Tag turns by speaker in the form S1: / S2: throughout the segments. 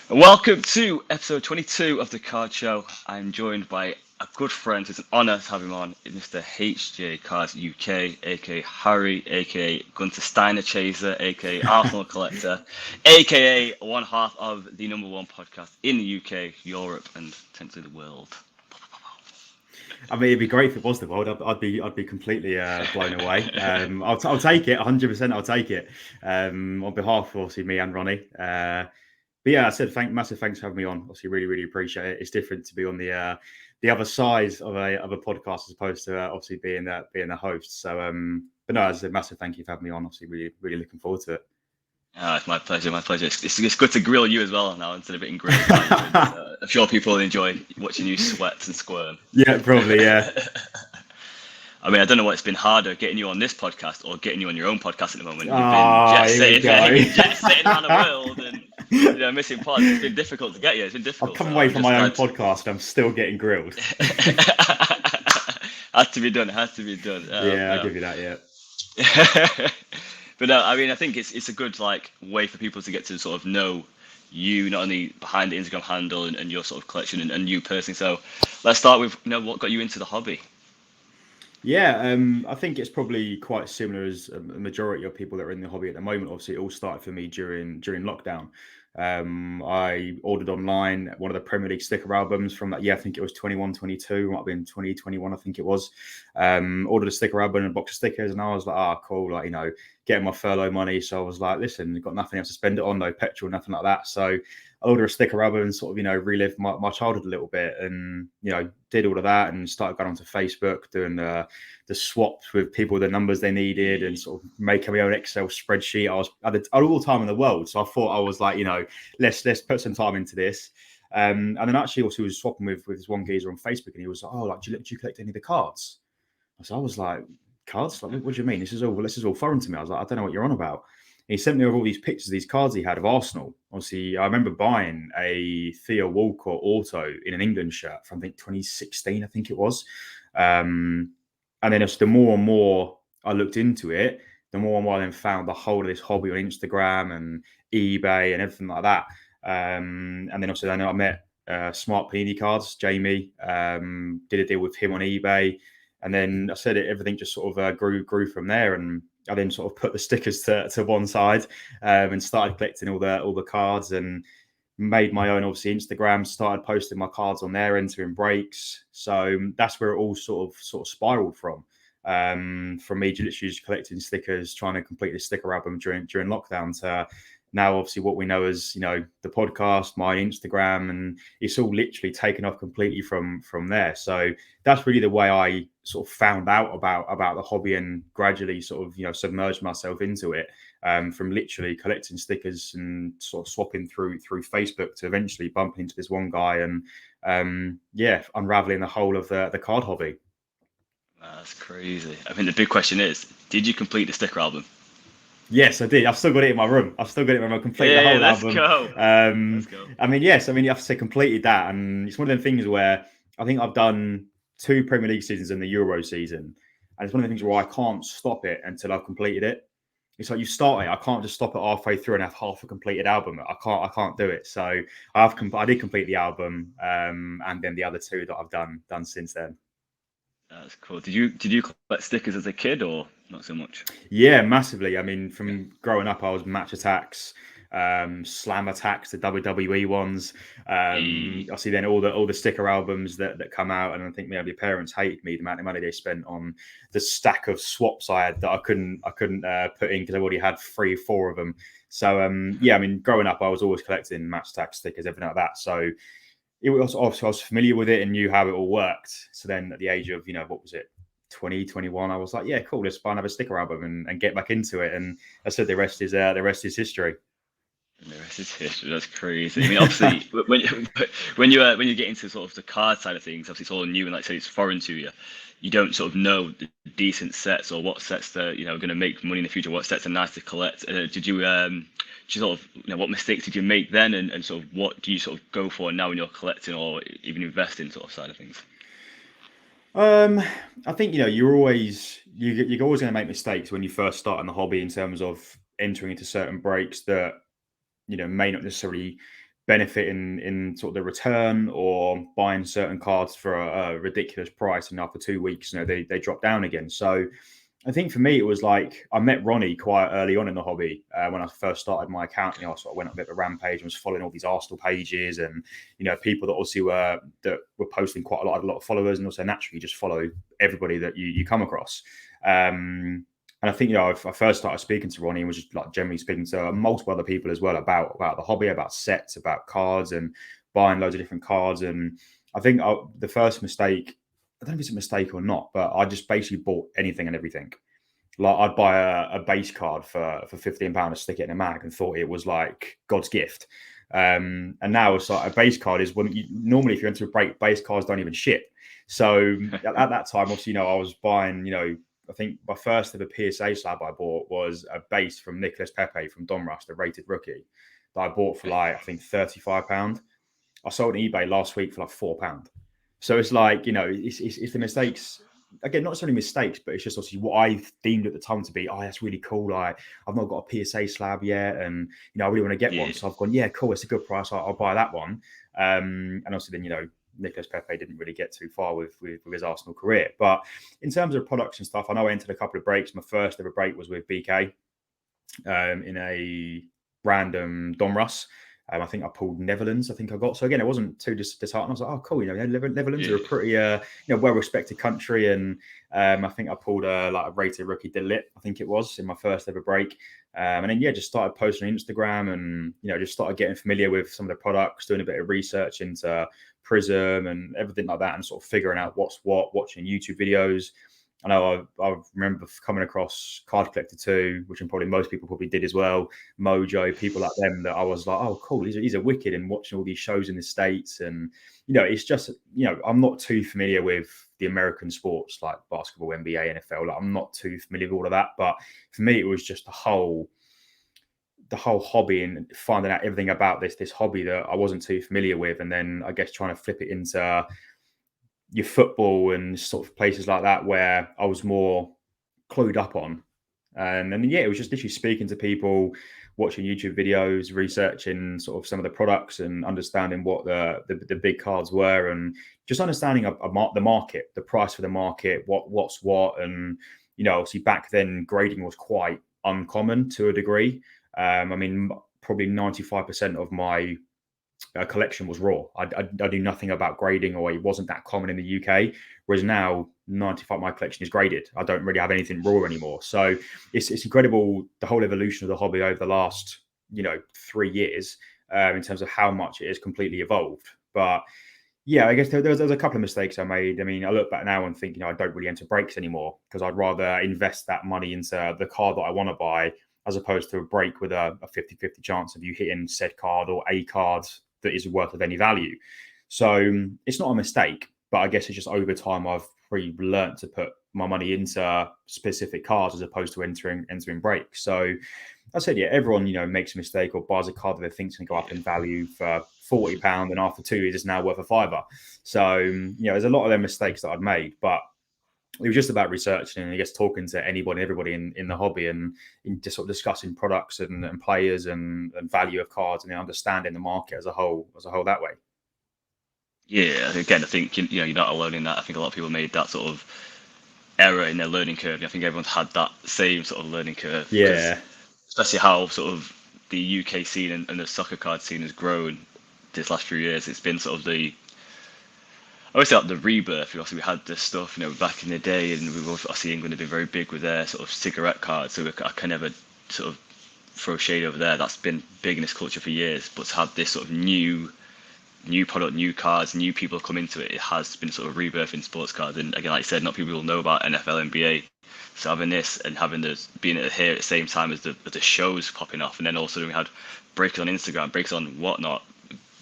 S1: Welcome to episode 22 of the Card Show. I'm joined by a good friend. It's an honour to have him on, Mr. HJ Cards UK, aka Harry, aka Gunter Steiner Chaser, aka Arsenal Collector, aka one half of the number one podcast in the UK, Europe, and potentially the world.
S2: I mean, it'd be great if it was the world. I'd be completely blown away. I'll take it 100%. I'll take it on behalf of obviously me and Ronnie. But yeah, I said massive thanks for having me on. Obviously, really appreciate it. It's different to be on the other side of a podcast as opposed to obviously being the host. So, but no, as I said, massive thank you for having me on. Obviously, really looking forward to it.
S1: It's my pleasure, my pleasure. It's good to grill you as well now instead of being grilled by you. And, I'm sure people will enjoy watching you sweat and squirm.
S2: Yeah, probably. Yeah.
S1: I mean, I don't know what's been harder, getting you on this podcast or getting you on your own podcast at the moment. You've
S2: Here we go.
S1: been jet setting around the world and missing pods. It's been difficult to get you. It's been difficult.
S2: I've come away from my own podcast and I'm still getting grilled.
S1: Has to be done. Has to be done.
S2: I'll give you that. Yeah.
S1: But no, I mean, I think it's a good way for people to get to sort of know you, not only behind the Instagram handle and your sort of collection and you personally. So let's start with what got you into the hobby.
S2: Yeah, I think it's probably quite similar as a majority of people that are in the hobby at the moment. Obviously, it all started for me during lockdown. I ordered online one of the Premier League sticker albums from that year. I think it was 21-22, might have been 2021, I think it was. Ordered a sticker album and a box of stickers, and I was like, cool, getting my furlough money. So I was like, listen, got nothing else to spend it on, no petrol, nothing like that. So I ordered a sticker album and sort of, relive my childhood a little bit, and did all of that and started going onto Facebook, doing the swaps with people, the numbers they needed, and sort of making my own Excel spreadsheet. I had all the time in the world, so I thought I was like, let's put some time into this. And then actually also was swapping with this one geezer on Facebook, and he was like, do you collect any of the cards? So I was like, cards? Like, what do you mean? This is all foreign to me. I was like, I don't know what you're on about. And he sent me over all these pictures of these cards he had of Arsenal. Obviously, I remember buying a Theo Walcott auto in an England shirt from, I think, 2016, I think it was. And then the more and more I looked into it, the more and more I then found the whole of this hobby on Instagram and eBay and everything like that. And then also I met Smart Panini Cards, Jamie, did a deal with him on eBay. And then I said everything just sort of grew from there. And I then sort of put the stickers to one side and started collecting all the cards and made my own, obviously, Instagram, started posting my cards on there, entering breaks. So that's where it all sort of spiraled from me literally just collecting stickers, trying to complete the sticker album during lockdown to now obviously what we know as the podcast, my Instagram, and it's all literally taken off completely from there. So that's really the way I sort of found out about the hobby and gradually sort of submerged myself into it, from literally collecting stickers and sort of swapping through Facebook to eventually bumping into this one guy and unraveling the whole of the card hobby.
S1: That's crazy. I mean, the big question is, did you complete the sticker album?
S2: Yes, I did. I've still got it in my room. I completed the whole album.
S1: Let's go.
S2: I mean, yes. I mean, you have to say completed that, and it's one of them things where I think I've done 2 Premier League seasons and the Euro season, and it's one of the things where I can't stop it until I've completed it. It's like you start it, I can't just stop it halfway through and have half a completed album. I can't do it. So I did complete the album, and then the other 2 that I've done since then.
S1: That's cool. Did you collect stickers as a kid or not so much?
S2: Yeah, massively. I mean, from growing up, I was Match Attacks, Slam Attacks, the WWE ones. I see then all the sticker albums that come out, and I think maybe parents hated me the amount of money they spent on the stack of swaps I had that I couldn't put in because I already had 3 or 4 of them. So I mean, growing up, I was always collecting Match Attacks stickers, everything like that. So it was obviously I was familiar with it and knew how it all worked. So then at the age of, what was it, 2021, I was like, yeah, cool, let's buy another sticker album and get back into it. And I said the rest is history.
S1: And the rest is history. That's crazy. I mean, obviously, when you get into sort of the card side of things, obviously it's all new and like I say, it's foreign to you. You don't sort of know the decent sets or what sets that going to make money in the future. What sets are nice to collect. Did you sort of what mistakes did you make then, and sort of what do you sort of go for now when you're collecting or even investing sort of side of things?
S2: I think you're always going to make mistakes when you first start in the hobby in terms of entering into certain breaks that may not necessarily benefiting in sort of the return or buying certain cards for a ridiculous price, and after 2 weeks, they drop down again. So I think for me, it was like I met Ronnie quite early on in the hobby when I first started my account. I sort of went on a bit of a rampage and was following all these Arsenal pages, and people that obviously were posting quite a lot of followers, and also naturally just follow everybody that you come across. And I think I first started speaking to Ronnie and was just like generally speaking to multiple other people as well about the hobby, about sets, about cards, and buying loads of different cards. And I think the first mistake, I don't know if it's a mistake or not, but I just basically bought anything and everything. Like I'd buy a base card for £15 to stick it in a mag and thought it was like God's gift. And now it's like a base card is normally if you're into a break, base cards don't even ship. So at that time, obviously, I was buying, I think my first ever PSA slab I bought was a base from Nicolas Pepe from Donruss, the rated rookie, that I bought for like, I think £35. I sold on eBay last week for like £4. So it's like, it's the mistakes. Again, not necessarily mistakes, but it's just obviously what I deemed at the time to be, that's really cool. Like, I've not got a PSA slab yet, and I really want to get one. So I've gone, yeah, cool, it's a good price. I'll buy that one. And also then, Nicolas Pepe didn't really get too far with his Arsenal career. But in terms of products and stuff, I know I entered a couple of breaks. My first ever break was with BK in a random Donruss. I think I pulled Netherlands. I think I got. So again, it wasn't too disheartening. I was like, oh, cool. Netherlands are a pretty well-respected country, and I think I pulled like a rated rookie De Ligt, I think it was, in my first ever break. And then just started posting on Instagram, and just started getting familiar with some of the products, doing a bit of research into Prism and everything like that, and sort of figuring out what's what, watching YouTube videos. I know I remember coming across Card Collector 2, which probably most people probably did as well, Mojo, people like them, that I was like, oh, cool, these are wicked, and watching all these shows in the States. And, it's just, I'm not too familiar with the American sports like basketball, NBA, NFL. Like, I'm not too familiar with all of that. But for me, it was just the whole hobby and finding out everything about this hobby that I wasn't too familiar with. And then I guess trying to flip it into your football and sort of places like that where I was more clued up on. And then, it was just literally speaking to people, watching YouTube videos, researching sort of some of the products and understanding what the big cards were, and just understanding the market, the price for the market, what's what. And, obviously back then grading was quite uncommon to a degree. I mean, probably 95% of my collection was raw. I knew nothing about grading, or it wasn't that common in the UK. Whereas now, 95% of my collection is graded. I don't really have anything raw anymore. So it's incredible, the whole evolution of the hobby over the last 3 years in terms of how much it has completely evolved. But I guess there was a couple of mistakes I made. I mean, I look back now and think I don't really enter breaks anymore, because I'd rather invest that money into the card that I want to buy, as opposed to a break with a 50-50 chance of you hitting said card or a card that is worth of any value. So it's not a mistake, but I guess it's just over time I've really learned to put my money into specific cards as opposed to entering breaks. So I said, everyone makes a mistake or buys a card that they think's going to go up in value for £40, and after 2 years it's now worth a £5. So there's a lot of them mistakes that I'd made, but it was just about researching and I guess talking to anybody, everybody in the hobby, and just sort of discussing products and players and value of cards, and understanding the market as a whole that way.
S1: Yeah, again, I think you're not alone in that. I think a lot of people made that sort of error in their learning curve. I think everyone's had that same sort of learning curve.
S2: Yeah,
S1: especially how sort of the UK scene and the soccer card scene has grown this last few years. It's been sort of I always say like the rebirth. Obviously, we had this stuff, back in the day, and we've also obviously England have been very big with their sort of cigarette cards. So I can never sort of throw shade over there. That's been big in this culture for years. But to have this sort of new product, new cards, new people come into it, it has been sort of rebirth in sports cards. And again, like I said, not people will know about NFL, NBA. So having this and having this being here at the same time as the shows popping off, and then also we had breaks on Instagram, breaks on whatnot.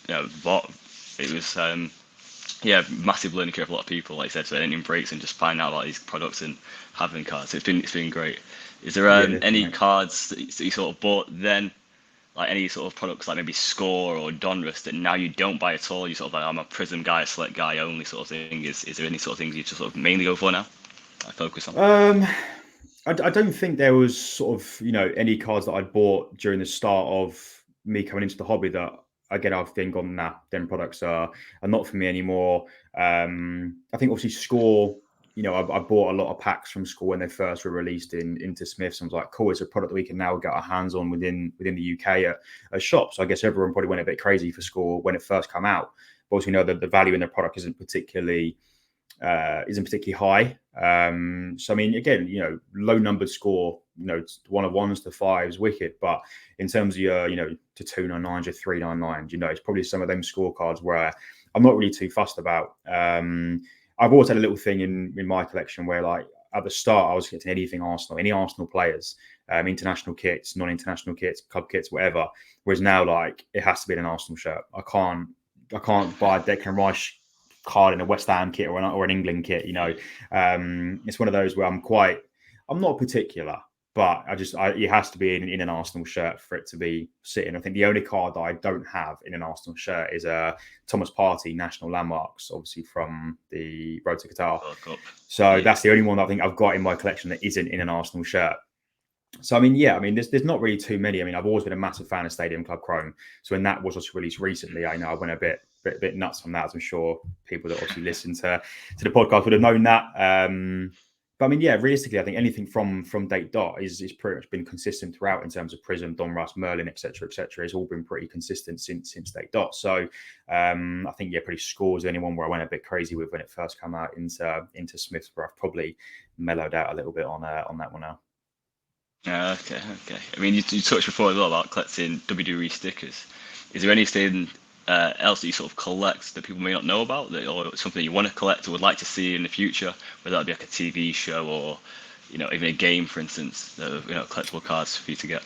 S1: It was massive learning curve for a lot of people, like I said, so entering breaks and just finding out about these products and having cards. So it's been great. Is there any cards that you sort of bought then, like any sort of products like maybe Score or Donruss, that now you don't buy at all? You sort of like, I'm a Prism guy, a select guy only sort of thing. Is there any sort of things you just sort of mainly go for now? I focus on.
S2: I don't think there was sort of any cards that I'd bought during the start of me coming into the hobby that again, I've then gone, nah, them products are not for me anymore. I think obviously Score, I bought a lot of packs from Score when they first were released into Smiths. I was like, cool, it's a product that we can now get our hands on within the UK at shops. So I guess everyone probably went a bit crazy for Score when it first came out. But also, we know that the value in the product isn't particularly high. So I mean, again, low numbered Score, 1-of-1s to 5s, wicked. But in terms of your, to 299s, your 399s, it's probably some of them scorecards where I'm not really too fussed about. I've always had a little thing in my collection where, like, at the start, I was getting anything Arsenal, any Arsenal players, international kits, non-international kits, club kits, whatever. Whereas now, like, it has to be an Arsenal shirt. I can't buy a Declan Rice card in a West Ham kit or an England kit. It's one of those where I'm not particular, but it has to be in an Arsenal shirt for it to be sitting. I think the only card that I don't have in an Arsenal shirt is a Thomas Partey National Landmarks, obviously from the Road to Qatar. So that's the only one that I think I've got in my collection that isn't in an Arsenal shirt. So I mean, there's not really too many. I mean, I've always been a massive fan of Stadium Club Chrome. So when that was just released recently, I know I went a bit nuts on that, as I'm sure people that obviously listen to the podcast would have known that. But I mean, realistically, I think anything from Date Dot is pretty much been consistent throughout in terms of Prism, Donruss, Merlin, etc. It's all been pretty consistent since Date Dot. So I think pretty Scores anyone where I went a bit crazy with when it first came out into Smiths, where I've probably mellowed out a little bit on that one now.
S1: Okay. I mean, you touched before as well about collecting WWE stickers. Is there anything else that you sort of collect that people may not know about, or something you want to collect or would like to see in the future, whether that be like a TV show or even a game, for instance, that collectible cards for you to get?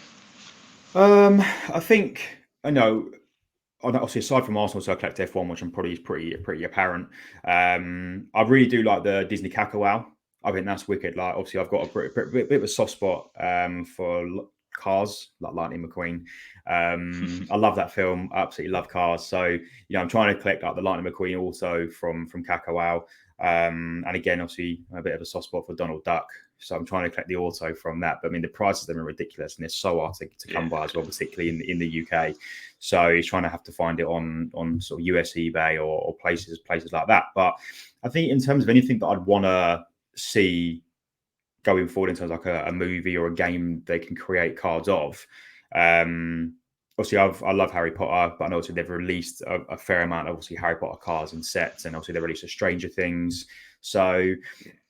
S2: I think I know. Obviously, aside from Arsenal, so I collect F1, which I'm probably is pretty apparent. I really do like the Disney Kakao. I think that's wicked. Like, obviously, I've got a bit of a soft spot for Cars, like Lightning McQueen. I love that film. I absolutely love Cars. So, I'm trying to collect like the Lightning McQueen also from Kakao. And again, obviously, a bit of a soft spot for Donald Duck. So I'm trying to collect the auto from that. But I mean, the prices of them are ridiculous and they're so hard to come by as well, particularly in the UK. So he's trying to have to find it on sort of US eBay or places like that. But I think in terms of anything that I'd want to see going forward in terms of like a movie or a game they can create cards of, obviously I love Harry Potter, but I know they've released a fair amount of obviously Harry Potter cards and sets, and obviously they released a Stranger Things. So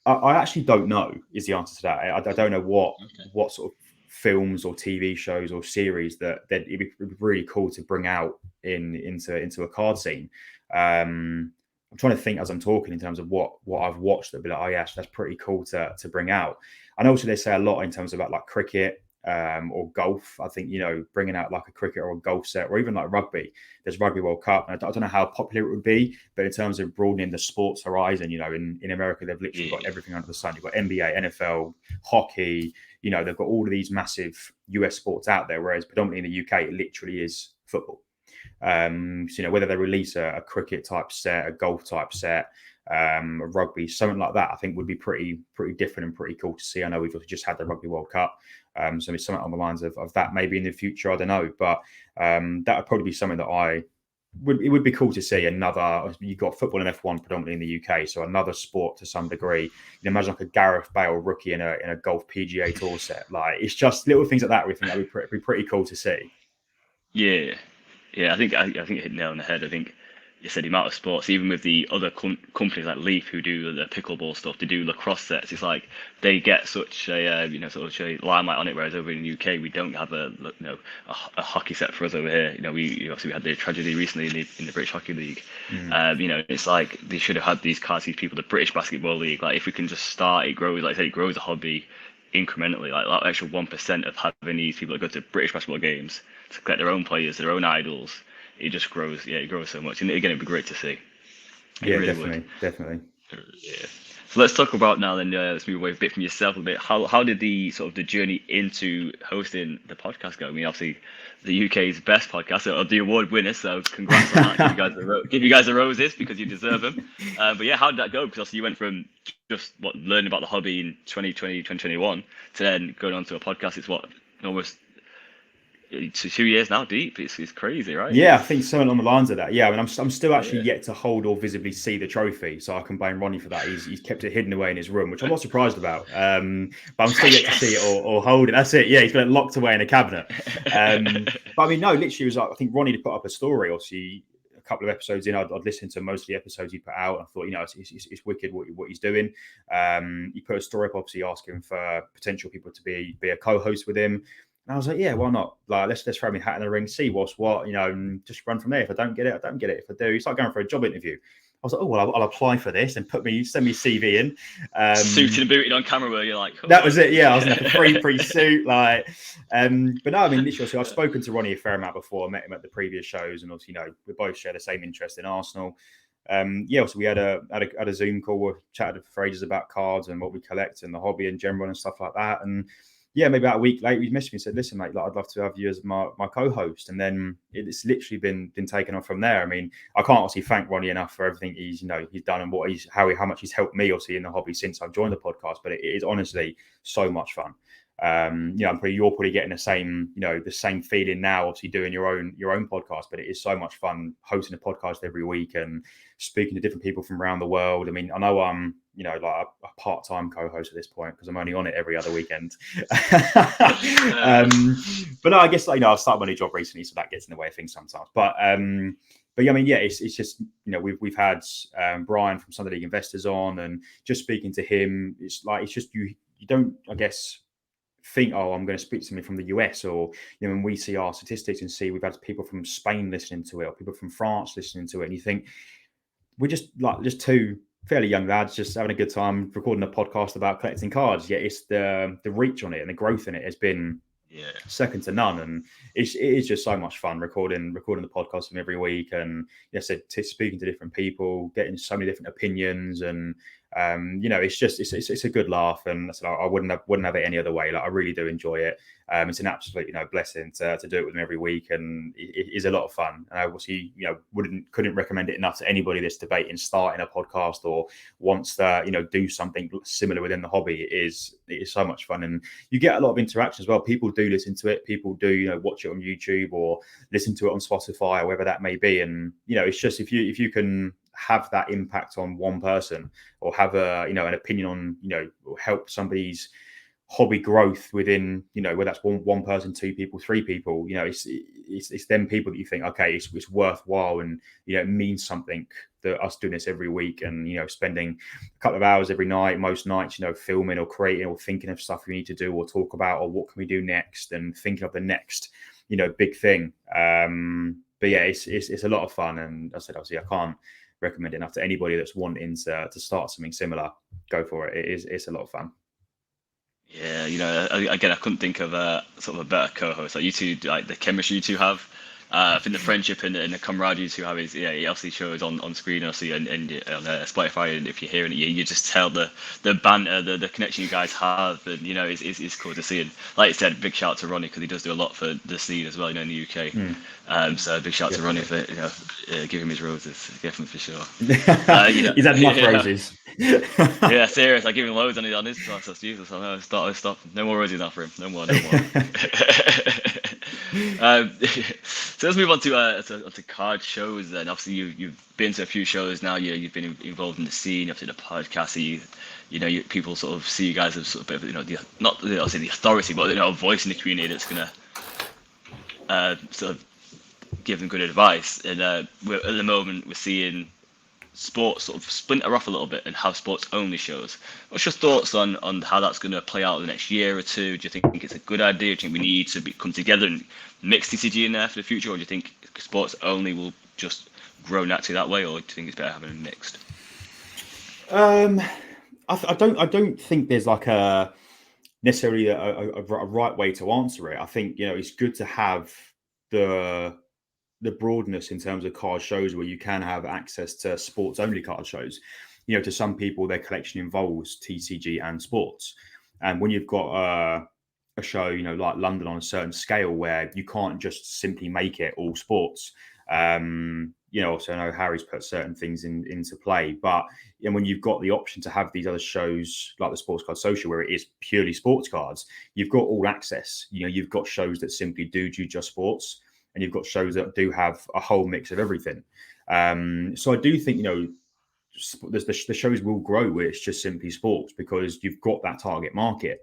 S2: I actually don't know is the answer to that. I don't know what sort of films or TV shows or series that it'd be really cool to bring out into a card scene. I'm trying to think as I'm talking in terms of what I've watched that'd be like, oh yeah, that's pretty cool to bring out. And also they say a lot in terms of like cricket or golf. I think, bringing out like a cricket or a golf set, or even like rugby. There's Rugby World Cup. And I don't know how popular it would be, but in terms of broadening the sports horizon, in America, they've literally got everything under the sun. You've got NBA, NFL, hockey, they've got all of these massive US sports out there, whereas predominantly in the UK, it literally is football. So, whether they release a cricket type set, a golf type set, a rugby, something like that, I think would be pretty different and pretty cool to see. I know we've just had the Rugby World Cup, so it's something on the lines of that maybe in the future. I don't know, but that would probably be something that it would be cool to see another. You've got football and F1 predominantly in the UK, so another sport to some degree. Imagine like a Gareth Bale rookie in a golf PGA Tour set. Like, it's just little things like that. We think that would be pretty cool to see.
S1: Yeah, I think you hit the nail on the head. I think you said the amount of sports, even with the other companies like Leaf who do the pickleball stuff, they do lacrosse sets. It's like they get such a sort of a limelight on it, whereas over in the UK we don't have a hockey set for us over here. We obviously had the tragedy recently in the British Hockey League. It's like they should have had these cards, these people, the British Basketball League. Like, if we can just start, it grows. Like I said, it grows a hobby incrementally. Like that extra 1% of having these people that go to British basketball games to collect their own players, their own idols, it just grows. Yeah, it grows so much, and again, it'd be great to see.
S2: Definitely.
S1: Yeah. So let's talk about now. Then let's move away a bit from yourself a bit. How did the journey into hosting the podcast go? I mean, obviously, the UK's best podcast, or the award winner. So congrats on that. Give you guys the roses because you deserve them. But yeah, how did that go? Because obviously you went from just learning about the hobby in 2020, 2021 to then going on to a podcast. It's almost it's 2 years now deep. It's crazy, right?
S2: Yeah, I think something along the lines of that. Yeah, I mean, I'm still actually
S1: Yeah.
S2: yet to hold or visibly see the trophy, so I can blame Ronnie for that. He's kept it hidden away in his room, which I'm not surprised about. But I'm still yet to see it or hold it. That's it. Yeah, he's got it locked away in a cabinet. But I mean, no, literally, it was like, I think Ronnie put up a story. Obviously, a couple of episodes in, I'd listened to most of the episodes he put out. I thought, it's wicked what he's doing. He put a story up, obviously asking for potential people to be a co-host with him. And I was like, yeah, why not? Like, let's throw my hat in the ring, see what's what, and just run from there. If I don't get it, I don't get it. If I do, it's like going for a job interview. I was like, oh, well, I'll apply for this and send me CV in.
S1: Suited and booted on camera, where you're like, oh.
S2: That was it. Yeah, I was in like a free suit, like. But no, I mean, literally, so I've spoken to Ronnie a fair amount before. I met him at the previous shows, and obviously, we both share the same interest in Arsenal. So we had a Zoom call. We chatted for ages about cards and what we collect and the hobby in general and stuff like that. And yeah, maybe about a week later, he messaged me and said, "Listen, mate, like, I'd love to have you as my co-host." And then it's literally been taken off from there. I mean, I can't obviously thank Ronnie enough for everything he's done and how much he's helped me obviously in the hobby since I've joined the podcast. But it is honestly so much fun. You're probably getting the same feeling now, obviously doing your own podcast, but it is so much fun hosting a podcast every week and speaking to different people from around the world. I mean, I know I'm like a part-time co-host at this point because I'm only on it every other weekend. But no, I guess I've started my new job recently, so that gets in the way of things sometimes. But yeah, I mean, yeah, it's just we've had Brian from Sunday League Investors on, and just speaking to him, it's just you don't, I guess, think, oh, I'm going to speak to somebody from the US, or when we see our statistics and see we've had people from Spain listening to it or people from France listening to it, and you think we're just two fairly young lads just having a good time recording a podcast about collecting cards. Yet it's the reach on it and the growth in it has been second to none, and it is just so much fun recording the podcast from every week, and speaking to different people, getting so many different opinions, and it's a good laugh, and I wouldn't have it any other way. Like, I really do enjoy it. It's an absolute blessing to do it with them every week, and it is a lot of fun. And I obviously couldn't recommend it enough to anybody that's debating starting a podcast or wants to do something similar within the hobby. It is so much fun, and you get a lot of interaction as well. People do listen to it. People do watch it on YouTube or listen to it on Spotify or wherever that may be. And it's just if you can have that impact on one person or have an opinion on help somebody's hobby growth within whether that's one person, two people, three people, it's them people that you think, okay, it's worthwhile, and it means something that us doing this every week and spending a couple of hours every night, most nights, filming or creating or thinking of stuff we need to do or talk about, or what can we do next, and thinking of the next big thing. But yeah, it's a lot of fun, and I said, obviously, I can't recommend it enough to anybody that's wanting to start something similar. Go for it. It's a lot of fun.
S1: Yeah, again, I couldn't think of a sort of a better co-host. Like, you two, like the chemistry you two have. I think the friendship and the camaraderie you two have is, it obviously shows on screen, obviously, and on Spotify, and if you're hearing it, you just tell the banter, the connection you guys have, and it's cool to see. And like I said, big shout out to Ronnie because he does do a lot for the scene as well, in the UK. So big shout out to Ronnie for giving him his roses, definitely for sure.
S2: He's had enough roses.
S1: Yeah, serious. I give him loads on his class. That's Jesus. I know. Stop. No more roses now for him. No more. So let's move on to card shows. Then obviously you've been to a few shows now. You've been involved in the scene, obviously the podcast. So people sort of see you guys as sort of obviously the authority, but a voice in the community that's gonna sort of give them good advice. And at the moment we're seeing sports sort of splinter off a little bit and have sports only shows. What's your thoughts on how that's going to play out in the next year or two? Do you think it's a good idea? Do you think we need to come together and mix TCG in there for the future, or do you think sports only will just grow naturally that way, or do you think it's better having them mixed?
S2: I don't think there's like a necessarily a right way to answer it. I think it's good to have the broadness in terms of card shows where you can have access to sports only card shows. To some people, their collection involves TCG and sports. And when you've got a show, like London on a certain scale where you can't just simply make it all sports, also I know Harry's put certain things into play, but and when you've got the option to have these other shows like the Sports Card Social, where it is purely sports cards, you've got all access. You've got shows that simply do just sports, and you've got shows that do have a whole mix of everything. So I do think the shows will grow where it's just simply sports, because you've got that target market.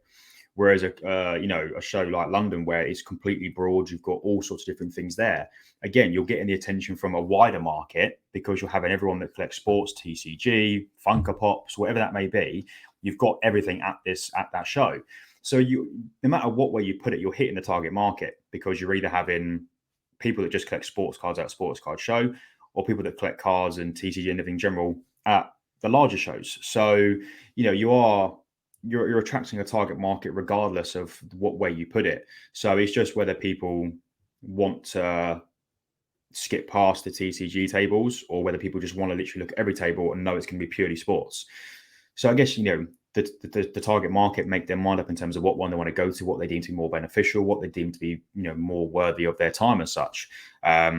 S2: Whereas a show like London, where it's completely broad, you've got all sorts of different things there. Again, you're getting the attention from a wider market, because you're having everyone that collects sports, TCG, Funko Pops, whatever that may be. You've got everything at that show. So no matter what way you put it, you're hitting the target market, because you're either having people that just collect sports cards at a sports card show, or people that collect cards and TCG and everything in general at the larger shows. So you're attracting a target market regardless of what way you put it. So it's just whether people want to skip past the TCG tables, or whether people just want to literally look at every table and know it's going to be purely sports. So I guess, the target market make their mind up in terms of what one they want to go to, what they deem to be more beneficial, what they deem to be, more worthy of their time as such. I've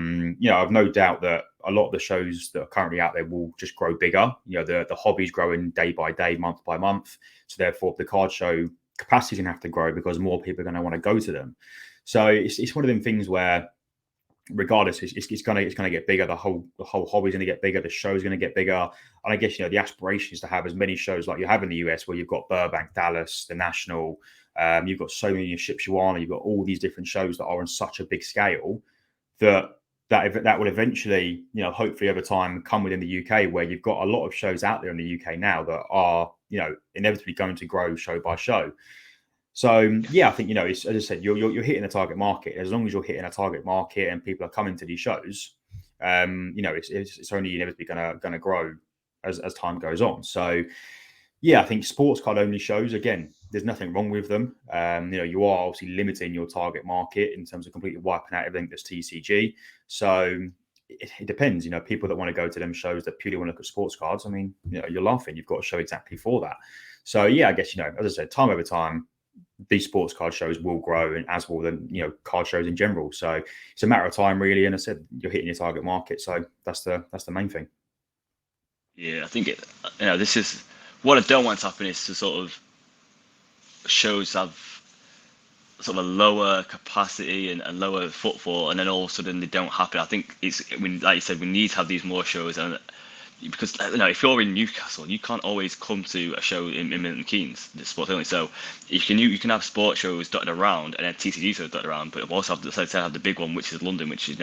S2: no doubt that a lot of the shows that are currently out there will just grow bigger. The hobby's growing day by day, month by month. So therefore, the card show capacity is going to have to grow, because more people are going to want to go to them. So it's one of them things where, regardless, it's going to get bigger. The whole hobby is going to get bigger. The show is going to get bigger. And I guess, the aspiration is to have as many shows like you have in the US, where you've got Burbank, Dallas, the National. You've got so many Shipshewana. You've got all these different shows that are on such a big scale that will eventually, hopefully over time, come within the UK, where you've got a lot of shows out there in the UK now that are, inevitably going to grow show by show. So yeah, I think, it's, as I said, you're hitting a target market. As long as you're hitting a target market and people are coming to these shows, it's only inevitably gonna grow as time goes on. So yeah, I think sports card only shows, again, there's nothing wrong with them. You are obviously limiting your target market in terms of completely wiping out everything that's TCG. So it depends. People that want to go to them shows that purely want to look at sports cards, I mean, you're laughing. You've got a show exactly for that. So yeah, I guess, as I said, time over time, these sports card shows will grow, and as will the card shows in general. So it's a matter of time, really. And I said, you're hitting your target market, so that's the main thing.
S1: Yeah, I think this is what I don't want to happen, is to sort of shows have sort of a lower capacity and lower footfall, and then all of a sudden they don't happen. I think like you said, we need to have these more shows, and because if you're in Newcastle, you can't always come to a show in Milton Keynes, the sports only. So you can have sports shows dotted around, and then TCG shows dotted around, but also have the big one, which is London, which is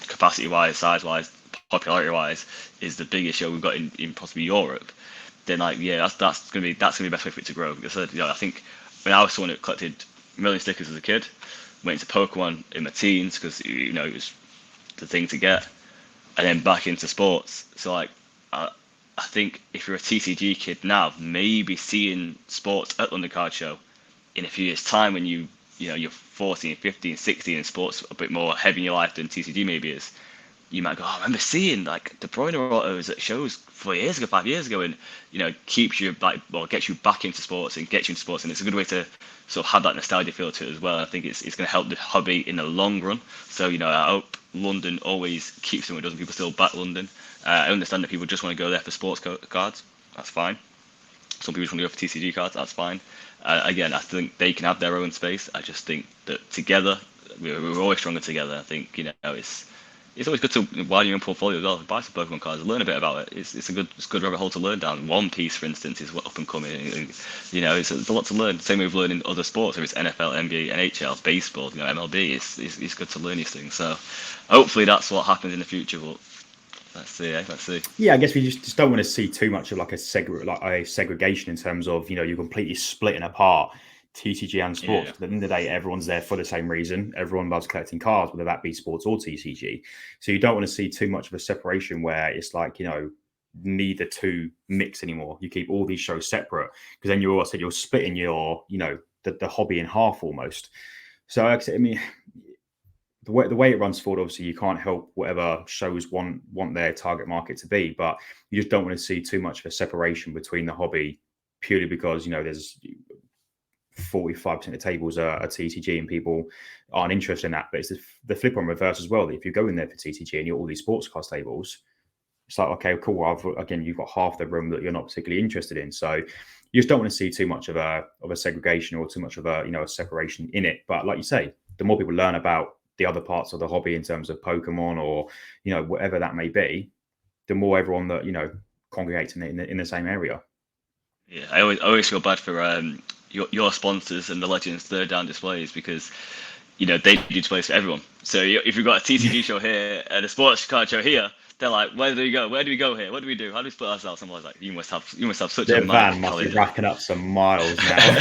S1: capacity wise, size wise, popularity wise, is the biggest show we've got in possibly Europe. Then that's gonna be the best way for it to grow. Because I think when I was someone who collected a million stickers as a kid, went into Pokemon in my teens because it was the thing to get, and then back into sports. So I think if you're a TCG kid now, maybe seeing sports at London Card Show in a few years' time, when you're 14, 15, 16, and sports a bit more heavy in your life than TCG maybe is, you might go, I remember seeing like De Bruyne autos at shows 4 years ago, 5 years ago, and keeps you gets you back into sports and gets you into sports, and it's a good way to sort of have that nostalgia feel to it as well. I think it's going to help the hobby in the long run. So I hope London always keeps doing what it does, and people still back London. I understand that people just want to go there for sports cards. That's fine. Some people just want to go for TCG cards. That's fine. Again, I think they can have their own space. I just think that together, we're always stronger together. I think it's always good to widen your own portfolio as well. Buy some Pokemon cards, learn a bit about it. It's a good rabbit hole to learn down. One Piece, for instance, is up and coming. It's a lot to learn. Same with learning other sports, whether it's NFL, NBA, NHL, baseball, MLB. It's good to learn these things. So hopefully that's what happens in the future. But let's see.
S2: Yeah, I guess we just don't want to see too much of a segregation in terms of you're completely splitting apart TCG and sports.
S1: Yeah.
S2: At the end of the day, everyone's there for the same reason. Everyone loves collecting cards, whether that be sports or TCG. So you don't want to see too much of a separation where it's neither two mix anymore. You keep all these shows separate, because then you're splitting your the hobby in half almost. So I mean, the way it runs forward, obviously you can't help whatever shows want their target market to be, but you just don't want to see too much of a separation between the hobby, purely because there's 45% of tables are TCG and people aren't interested in that. But it's the flip on reverse as well. That if you go in there for TCG and you're all these sports card tables, it's like, okay, cool. Again, you've got half the room that you're not particularly interested in. So you just don't want to see too much of a segregation or too much of a separation in it. But like you say, the more people learn about the other parts of the hobby in terms of Pokemon or whatever that may be, the more everyone that congregates in the same area.
S1: Yeah, I always feel bad for your sponsors and the Legends third down displays, because they do displays for everyone. So if you've got a TCG show here and a sports card show here, they're like, where do we go? Where do we go here? What do we do? How do we split ourselves? And I was like, you must have such a
S2: van must be racking up some miles now.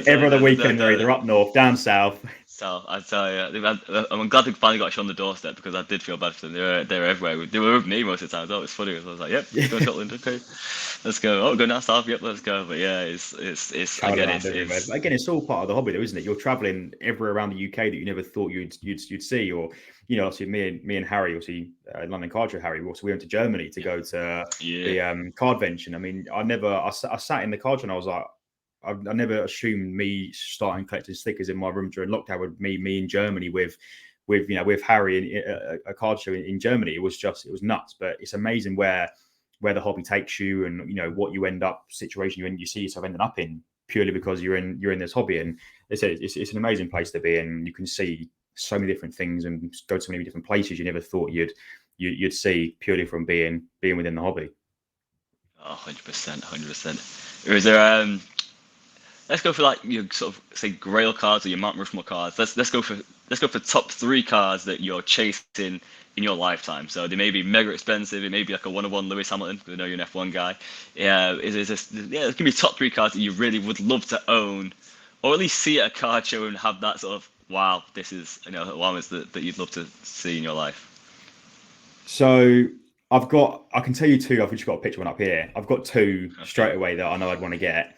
S2: Every other weekend they're either up north, down south.
S1: So I tell you, I'm glad they finally got a show on the doorstep, because I did feel bad for them. They were everywhere. They were with me most of the time. It was funny. I was like, yep, go to Scotland, okay, let's go. Oh, go down south, yep, let's go. But yeah, it's again,
S2: it's all part of the hobby, though, isn't it? You're traveling everywhere around the UK that you never thought you'd see, or obviously me and Harry, obviously London Card Show, Harry, also we went to Germany to go to the Cardvention. I mean, I sat in the card show and I was like, I never assumed me starting collecting stickers in my room during lockdown would me in Germany with Harry in a card show in Germany. It was nuts. But it's amazing where the hobby takes you, and what you end up situation you see yourself ending up in purely because you're in this hobby. And it's an amazing place to be, and you can see so many different things and go to so many different places you never thought you'd see purely from being within the hobby.
S1: 100%. Is there let's go for like your sort of say Grail cards or your Mount Rushmore cards. Let's go for top 3 cards that you're chasing in your lifetime. So they may be mega expensive. It may be like a 1-of-1 Lewis Hamilton, because I know you're an F1 guy. It's gonna be top 3 cards that you really would love to own, or at least see at a card show and have that sort of wow, this is allowance that you'd love to see in your life.
S2: So I can tell you 2. I've just got a picture one up here. I've got 2 straight away that I know I'd want to get.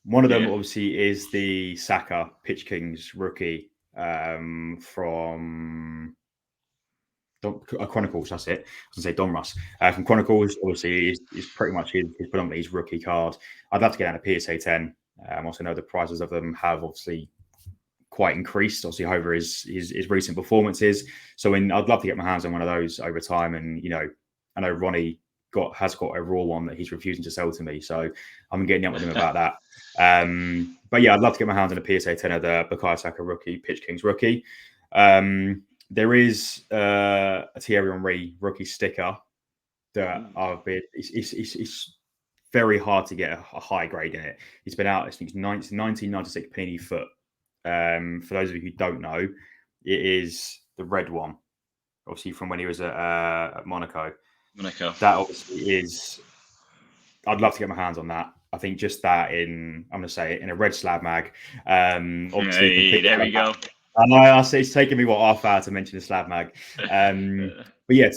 S2: One of them obviously is the Saka Pitch Kings rookie from Chronicles. That's it. I was going to say Donruss. From Chronicles, obviously, is pretty much his predominantly his rookie card. I'd love to get out a PSA 10. I also know the prices of them have obviously quite increased, obviously over his recent performances. So I'd love to get my hands on one of those over time. And I know Ronnie has got a raw one that he's refusing to sell to me, so I'm getting up with him about that. But yeah, I'd love to get my hands on a PSA 10 of the Bukayo Saka rookie, Pitch Kings rookie. There is a Thierry Henry rookie sticker that it's very hard to get a high grade in it. It's been out, I think it's 1996 Panini foot. For those of you who don't know, it is the red one, obviously from when he was at Monaco. That obviously is. I'd love to get my hands on that. I think just that I'm going to say it, in a red slab mag. Obviously,
S1: there we go.
S2: I know it's taken me half hour to mention the slab mag. But yeah,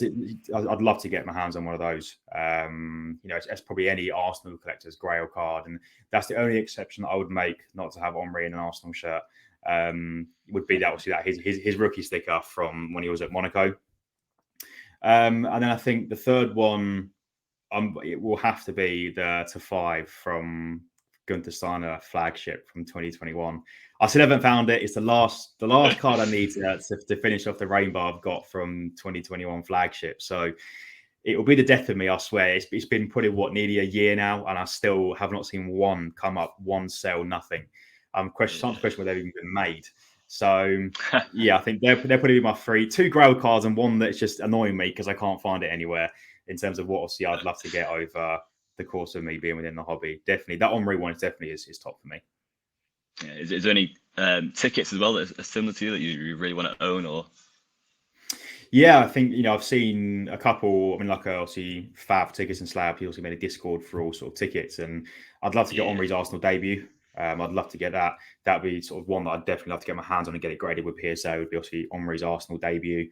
S2: I'd love to get my hands on one of those. It's probably any Arsenal collector's Grail card, and that's the only exception that I would make not to have Henry in an Arsenal shirt. Would be that obviously that his rookie sticker from when he was at Monaco. And then I think the third one, it will have to be the to 5 from Gunther Steiner flagship from 2021. I still haven't found it. It's the last card I need to finish off the rainbow I've got from 2021 flagship. So it will be the death of me, I swear. It's been probably nearly a year now, and I still have not seen one come up, one sell, nothing. Question whether they've even been made. So yeah, I think they're probably my 3, 2 Grail cards and one that's just annoying me because I can't find it anywhere in terms of what obviously I'd love to get over the course of me being within the hobby. Definitely that Henry one is definitely is top for me.
S1: Yeah, is there any tickets as well that are similar to you that you really want to own? Or
S2: yeah, I think I've seen a couple. I mean, like obviously Fab Tickets and Slab. He also made a Discord for all sort of tickets, and I'd love to get Henry's Arsenal debut. I'd love to get that. That'd be sort of one that I'd definitely love to get my hands on and get it graded with PSA. Would be obviously Henry's Arsenal debut.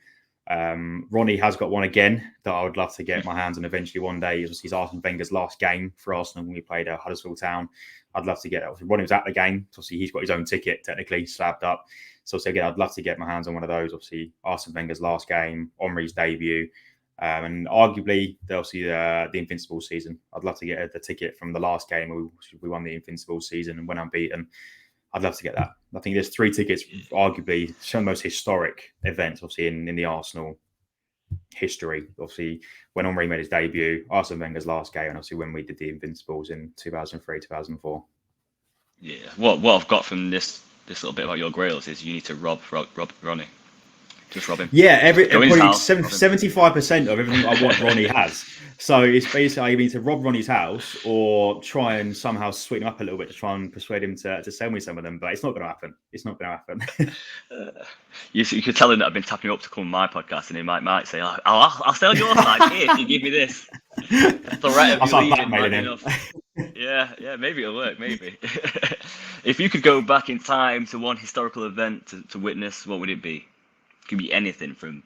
S2: Ronnie has got one again that I would love to get my hands on eventually one day. It was his Arsene Wenger's last game for Arsenal when we played at Huddersfield Town. I'd love to get that. Ronnie was at the game, so obviously he's got his own ticket technically slabbed up. So again, I'd love to get my hands on one of those. Obviously Arsene Wenger's last game, Henry's debut. And arguably, obviously, the Invincible season. I'd love to get the ticket from the last game where we won the Invincible season and went unbeaten. I'd love to get that. I think there's 3 tickets, arguably some of the most historic events, obviously, in the Arsenal history. Obviously, when Henry made his debut, Arsene Wenger's last game, and obviously when we did the Invincibles in 2003, 2004.
S1: Yeah. What I've got from this little bit about your Grails is you need to rob Ronnie. Just rob him.
S2: Yeah,
S1: Go in his
S2: probably
S1: house,
S2: 75% of everything I want Ronnie has. So it's basically I need to rob Ronnie's house or try and somehow sweeten him up a little bit to try and persuade him to sell me some of them. But it's not going to happen. It's not going to happen.
S1: You could tell him that I've been tapping him up to come on my podcast, and he might say, "I'll sell your side if you give me this." The threat of you leaving might be enough. Yeah, maybe it'll work. Maybe. If you could go back in time to one historical event to witness, what would it be? It could be anything from,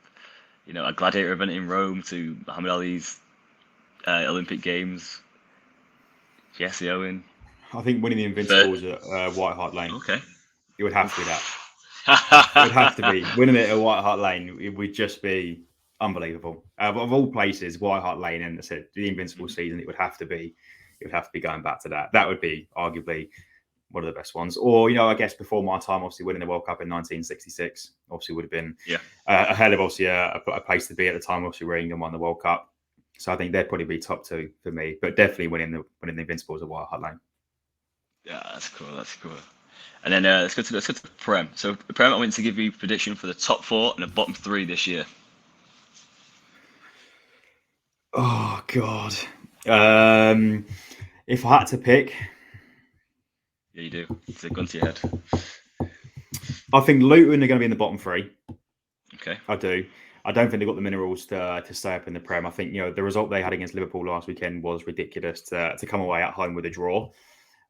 S1: a gladiator event in Rome to Muhammad Ali's Olympic Games. Jesse Owen.
S2: I think winning the Invincibles at White Hart Lane.
S1: Okay.
S2: It would have to be that. It would have to be. Winning it at White Hart Lane, it would just be unbelievable. Of all places, White Hart Lane and the Invincible season, it would have to be going back to that. That would be arguably one of the best ones. Or, I guess before my time, obviously winning the World Cup in 1966, obviously would have been a hell of obviously a place to be at the time, obviously where England won the World Cup. So I think they'd probably be top 2 for me, but definitely winning the Invincibles at White Hart Lane.
S1: Yeah, that's cool. And then let's go to the Prem. So the Prem, I want to give you a prediction for the top 4 and the bottom 3 this year.
S2: Oh God! If I had to pick,
S1: yeah, you do. It's a gun to your head.
S2: I think Luton are going to be in the bottom 3.
S1: Okay.
S2: I do. I don't think they've got the minerals to stay up in the Prem. I think the result they had against Liverpool last weekend was ridiculous to come away at home with a draw.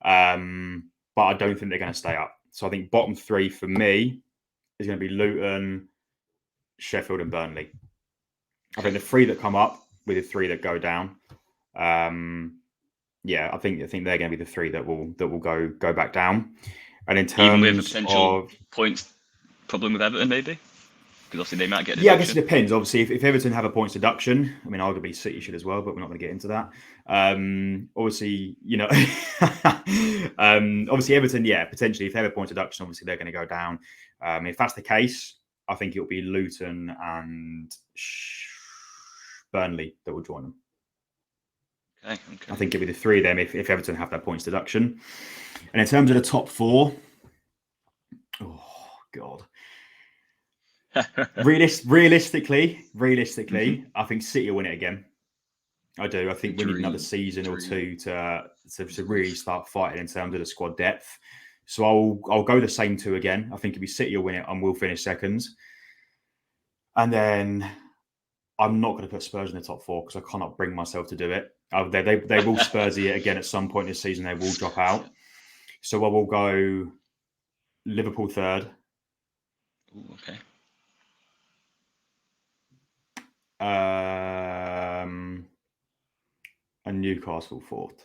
S2: But I don't think they're going to stay up. So I think bottom 3 for me is going to be Luton, Sheffield, and Burnley. I think the 3 that come up with the 3 that go down. I think they're going to be the 3 that will go back down. And in terms
S1: even with a potential points problem with Everton, maybe. Because obviously they might get.
S2: Yeah, I guess it depends. Obviously, if Everton have a points deduction, I mean, arguably City should as well, but we're not going to get into that. Obviously, obviously Everton, potentially if they have a points deduction, obviously they're going to go down. If that's the case, I think it'll be Luton and Burnley that will join them.
S1: Okay.
S2: I think it'll be the 3 of them if Everton have that points deduction. And in terms of the top 4, oh God. Realistically, I think City will win it again. I do. I think we need another season or 2 to really start fighting in terms of the squad depth. So I'll go the same 2 again. I think it'll be City will win it and we'll finish seconds. And then I'm not going to put Spurs in the top 4 because I cannot bring myself to do it. They will Spursy it again at some point this season. They will drop out. So I will go Liverpool 3rd.
S1: Ooh, okay.
S2: And Newcastle 4th.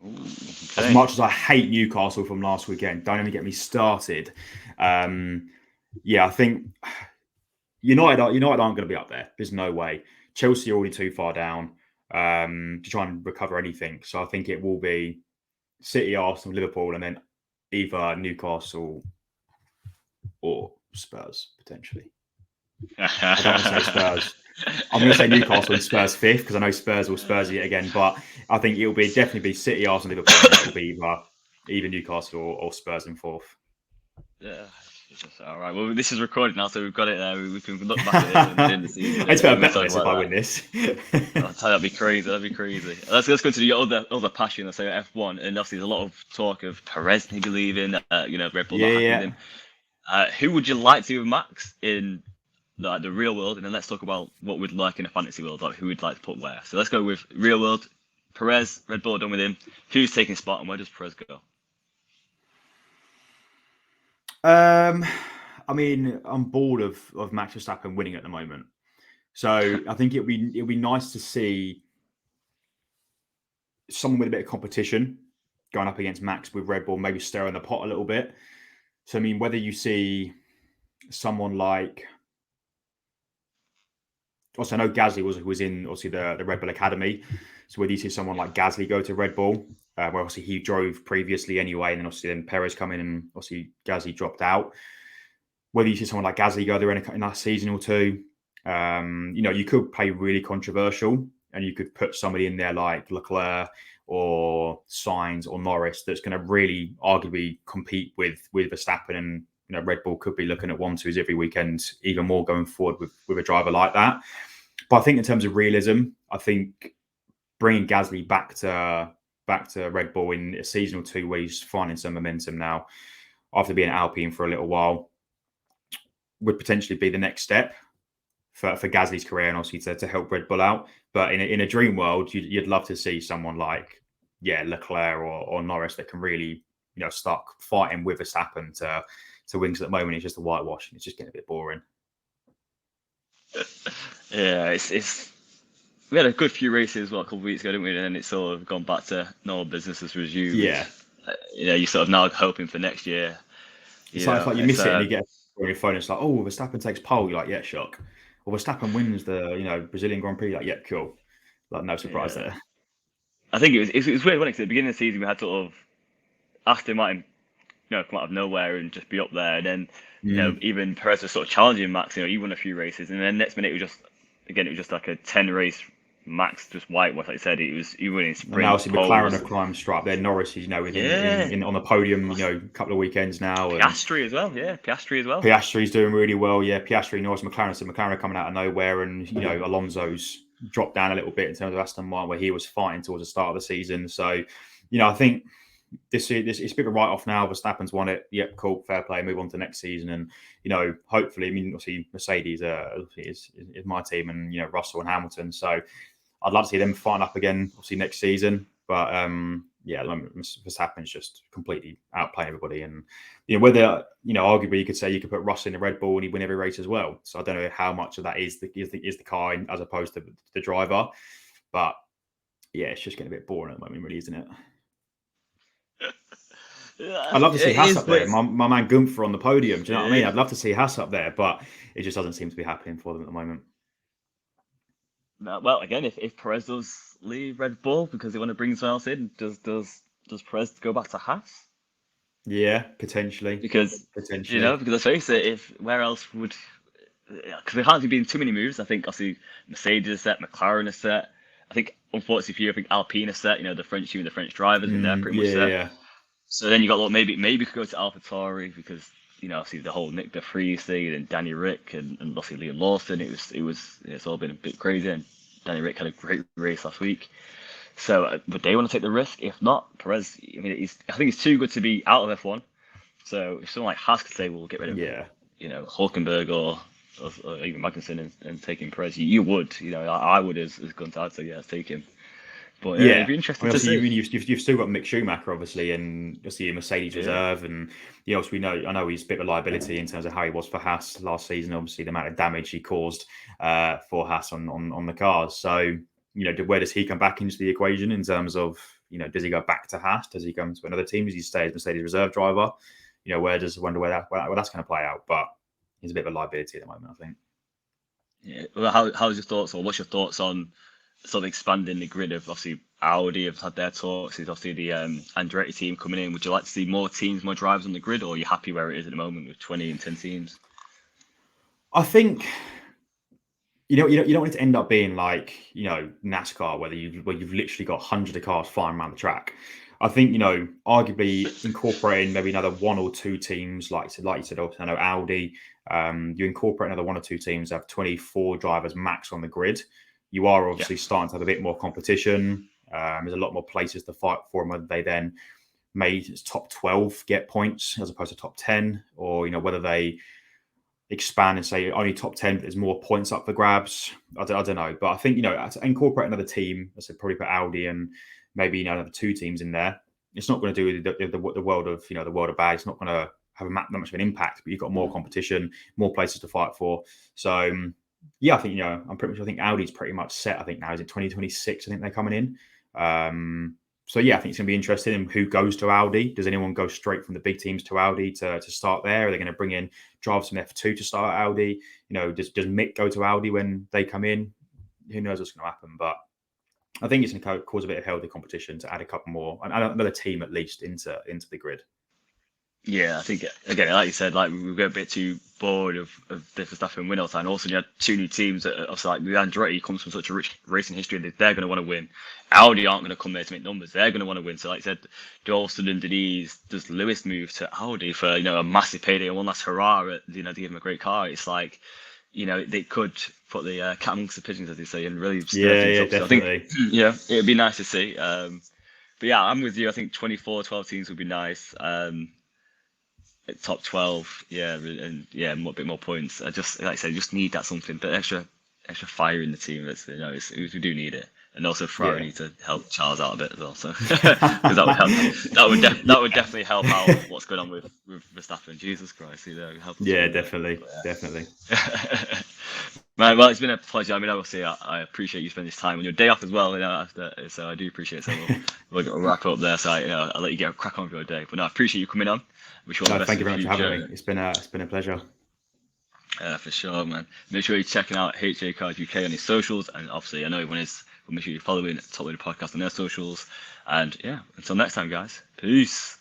S1: Ooh, okay.
S2: As much as I hate Newcastle from last weekend, don't even get me started. I think United aren't going to be up there. There's no way. Chelsea are already too far down to try and recover anything. So I think it will be City, Arsenal, Liverpool, and then either Newcastle or Spurs potentially. I don't want to say Spurs. I'm going to say Newcastle and Spurs 5th because I know Spurs will Spursy it again. But I think it'll definitely be City, Arsenal, Liverpool. It'll be either Newcastle or Spurs in 4th.
S1: Yeah. All right. Well, this is recorded now, so we've got it there. We can look back at it in the season.
S2: I'd bet this if I win this.
S1: I'll tell you, that'd be crazy. Let's go to the other passion. Let's say F1, and obviously there's a lot of talk of Perez maybe leaving. Red Bull not having him. Who would you like to have Max in the real world? And then let's talk about what we'd like in a fantasy world, like who we'd like to put where. So let's go with real world. Perez, Red Bull done with him. Who's taking spot, and where does Perez go?
S2: I mean, I'm bored of Max Verstappen winning at the moment, so I think it'd be nice to see someone with a bit of competition going up against Max with Red Bull, maybe stirring the pot a little bit. So I mean, whether you see someone like also I know Gasly was in obviously the Red Bull Academy. So whether you see someone like Gasly go to Red Bull, where obviously he drove previously anyway, and then obviously then Perez come in and obviously Gasly dropped out. Whether you see someone like Gasly go there in that season or two, you could play really controversial, and you could put somebody in there like Leclerc or Sainz or Norris that's going to really arguably compete with Verstappen, and Red Bull could be looking at 1-2s every weekend, even more going forward with a driver like that. But I think in terms of realism, I think bringing Gasly back to Red Bull in a season or two where he's finding some momentum now after being Alpine for a little while would potentially be the next step for Gasly's career, and obviously to help Red Bull out. But in a dream world, you'd love to see someone like Leclerc or Norris that can really start fighting with Verstappen to win. Because at the moment it's just a whitewash and it's just getting a bit boring.
S1: Yeah, it's we had a good few races a couple of weeks ago, didn't we? And then it's sort of gone back to normal business as usual.
S2: Yeah,
S1: you're sort of now hoping for next year.
S2: It's like you miss it and you get on your phone. It's like, oh, Verstappen takes pole. You're like, yeah, shock. Or Verstappen wins the Brazilian Grand Prix. Like, yeah, cool. Like, no surprise there.
S1: I think it was weird, wasn't it? 'Cause at the beginning of the season, we had sort of Aston Martin, come out of nowhere and just be up there, and then even Perez was sort of challenging Max. He won a few races, and then next minute it was just like a 10 race Max just whitewash. Like I said, he winning sprint.
S2: And now obviously McLaren have climbed straight there. Norris is in on the podium. A couple of weekends now.
S1: Piastri as well. Yeah, Piastri as well.
S2: Piastri's doing really well. Yeah, Piastri, Norris, McLaren. So McLaren are coming out of nowhere, and Alonso's dropped down a little bit in terms of Aston Martin, where he was fighting towards the start of the season. So I think this it's a bit of a write-off now. Verstappen's won it. Yep, cool, fair play. Move on to next season, and hopefully, obviously Mercedes is my team, and Russell and Hamilton. So I'd love to see them fighting up again, obviously next season. But at the moment, Verstappen's just completely outplaying everybody, and whether arguably you could put Russell in the Red Bull and he'd win every race as well. So I don't know how much of that is the car as opposed to the driver, but yeah, it's just getting a bit boring at the moment, really, isn't it? I'd love to see Haas up there. My man Gunther on the podium. Do you know what I mean? I'd love to see Haas up there, but it just doesn't seem to be happening for them at the moment.
S1: Well, again, if Perez does leave Red Bull because they want to bring someone else in, does Perez go back to Haas?
S2: Yeah, potentially.
S1: Because let's face it, where else would? Because there hasn't been too many moves. I think obviously Mercedes is set, McLaren is set. I think unfortunately for you, I think Alpine is set. The French team, the French drivers, and they're pretty much set. Yeah. So then you got maybe you could go to AlphaTauri because obviously the whole Nick de Vries thing and Danny Rick and obviously Liam Lawson. It's all been a bit crazy. And Danny Rick had a great race last week. So would they want to take the risk? If not, Perez, I think he's too good to be out of F1. So if someone like Haas could say, we'll get rid of Hulkenberg or even Magnussen and taking Perez, you would. I would as Gunther. I'd say take him. But it'd be interesting to see.
S2: You've still got Mick Schumacher, obviously, and obviously a Mercedes reserve, and I know he's a bit of a liability in terms of how he was for Haas last season. Obviously, the amount of damage he caused for Haas on the cars. So where does he come back into the equation in terms of does he go back to Haas? Does he come to another team? Does he stay as Mercedes reserve driver? Where that's going to play out? But he's a bit of a liability at the moment, I think.
S1: Yeah. Well, how's your thoughts, or what's your thoughts on sort of expanding the grid of obviously Audi have had their talks? There's obviously the Andretti team coming in. Would you like to see more teams, more drivers on the grid, or are you happy where it is at the moment with 20 and 10 teams?
S2: I think you don't want it to end up being like NASCAR, where you've literally got hundreds of cars flying around the track. I think arguably incorporating maybe another one or two teams, like you said, I know Audi. You incorporate another one or two teams, have 24 drivers max on the grid. You are obviously starting to have a bit more competition. There's a lot more places to fight for, and whether they then made top 12 get points as opposed to top 10, or whether they expand and say only top 10, but there's more points up for grabs. I don't know, but I think to incorporate another team, I said probably put Audi and maybe another two teams in there. It's not going to do the world of the world of bad. It's not going to have that much of an impact, but you've got more competition, more places to fight for. So. Yeah, I think I think Audi's pretty much set. I think now is it 2026? I think they're coming in. So yeah, I think it's going to be interesting in who goes to Audi. Does anyone go straight from the big teams to Audi to start there? Are they going to bring in drivers from F2 to start at Audi? Does Mick go to Audi when they come in? Who knows what's going to happen? But I think it's going to cause a bit of healthy competition to add a couple more, another team at least into the grid.
S1: Yeah, I think again, like you said, like we got a bit too bored of different stuff in win all the time. Also, you had two new teams that also like Andretti comes from such a rich racing history, and they're going to want to win. Audi aren't going to come there to make numbers; they're going to want to win. So, like you said, do Alston and Denise, does Lewis move to Audi for a massive payday and one last hurrah? To give him a great car. It's like they could put the cat amongst the pigeons, as they say, and really stir things up.
S2: Definitely.
S1: So I think it'd be nice to see. But yeah, I'm with you. I think 24, 12 teams would be nice. Top 12, and a bit more points. I just, like I said, just need that something, but extra fire in the team. We do need it, and also Ferrari need to help Charles out a bit as well. So because that would help. That would definitely help out what's going on with Verstappen. Jesus Christ, help.
S2: Definitely.
S1: Man, well, it's been a pleasure. I mean, obviously, I appreciate you spending this time on your day off as well. So I do appreciate it. So we'll wrap up there. So I'll let you get a crack on with your day. But no, I appreciate you coming on.
S2: Thank you very much for having me. It's been a pleasure.
S1: For sure, man. Make sure you're checking out HJ Cars UK on his socials, and obviously I know everyone is. But make sure you're following Top Loader Podcast on their socials. And yeah, until next time, guys. Peace.